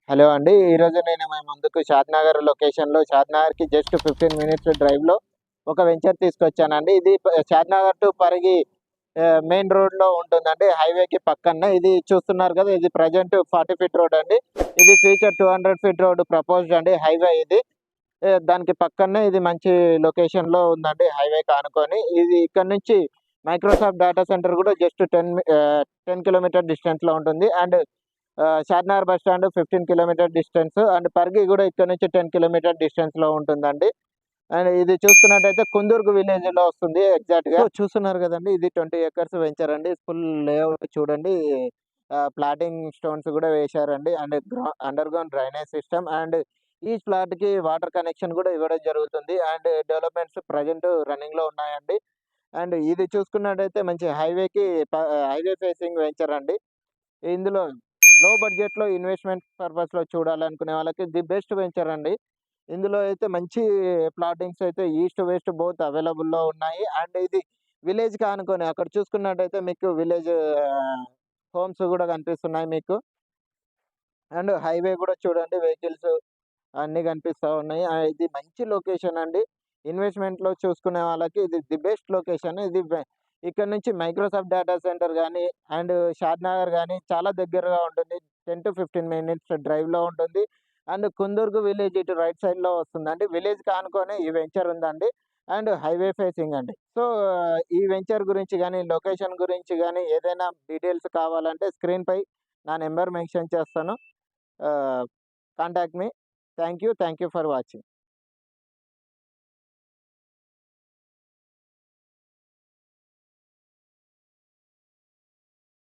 Hello అండి. ఈరోజు నేను మీ ముందుకు షాద్‌నగర్ లొకేషన్‌లో షాద్‌నగర్‌కి జస్ట్ 15 మినిట్స్ డ్రైవ్‌లో ఒక వెంచర్ తీసుకొచ్చానండి. ఇది షాద్‌నగర్ టు పరిగి మెయిన్ రోడ్‌లో ఉంటుందండి. హైవేకి పక్కనే. ఇది చూస్తున్నారు కదా! ఇది ప్రెజెంట్ 40 ఫీట్ రోడ్ అండి. ఇది ఫ్యూచర్ 200 ఫీట్ రోడ్ ప్రపోజ్డ్ అండి. హైవే ఇది. దానికి పక్కనే ఇది మంచి లొకేషన్‌లో ఉందండి. హైవేకి ఆనుకొని. ఇది ఇక్కడ నుంచి మైక్రోసాఫ్ట్ డేటా సెంటర్ కూడా జస్ట్ 10 కిలోమీటర్ డిస్టెన్స్‌లో ఉంటుంది. And Shadnagar bus stand 15 kilometre distance and Parigi కూడా ఇక్కడ నుంచి 10 కిలోమీటర్ డిస్టెన్స్‌లో ఉంటుందండి. అండ్ ఇది చూసుకున్నట్టయితే కుందుర్గు విలేజ్‌లో వస్తుంది ఎగ్జాక్ట్‌గా. సో, చూస్తున్నారు కదండీ! ఇది 20 ఎకర్స్ వెంచర్ అండి. ఫుల్ లేఅవుట్ చూడండి. ప్లాటింగ్ స్టోన్స్ కూడా వేశారండి. And underground drainage system and each ప్లాట్‌కి వాటర్ కనెక్షన్ కూడా ఇవ్వడం జరుగుతుంది. అండ్ డెవలప్‌మెంట్స్ ప్రెజెంట్ రన్నింగ్‌లో ఉన్నాయండి. అండ్ ఇది చూసుకున్నట్టయితే మంచి హైవే ఫేసింగ్ వెంచర్ అండి. ఇందులో లో బడ్జెట్‌లో ఇన్వెస్ట్‌మెంట్ పర్పస్‌లో చూడాలనుకునే వాళ్ళకి ది బెస్ట్ వెంచర్ అండి. ఇందులో అయితే మంచి ప్లాటింగ్స్ అయితే ఈస్ట్, వెస్ట్ బోత్ అవైలబుల్‌లో ఉన్నాయి. అండ్ ఇది విలేజ్‌కి ఆనుకొని అక్కడ చూసుకున్నట్టయితే మీకు విలేజ్ హోమ్స్ గూడా కనిపిస్తున్నాయి మీకు. అండ్ హైవే గూడా చూడండి వెహికల్స్ అన్నీ కనిపిస్తా ఉన్నాయి. ఇది మంచి లొకేషన్ అండి. ఇన్వెస్ట్‌మెంట్‌లో చూసుకునే వాళ్ళకి ఇది ది బెస్ట్ లొకేషన్. ఇక్కడ నుంచి మైక్రోసాఫ్ట్ డేటా సెంటర్ గాని, అండ్ షాద్‌నగర్ గాని చాలా దగ్గరగా ఉంటుంది. 10-15 మినిట్స్ డ్రైవ్‌లో ఉంటుంది. అండ్ కుందుర్గు విలేజ్ ఇటు రైట్ సైడ్‌లో వస్తుందండి. విలేజ్‌కి ఆనుకునే ఈ వెంచర్ ఉందండి. అండ్ హైవే ఫేసింగ్ అండి. సో, ఈ వెంచర్ గురించి గాని, లొకేషన్ గురించి గాని ఏదైనా డీటెయిల్స్ కావాలంటే స్క్రీన్‌పై నా నంబర్ మెన్షన్ చేస్తాను. ఆహ్, contact me. Thank you. Thank you for watching.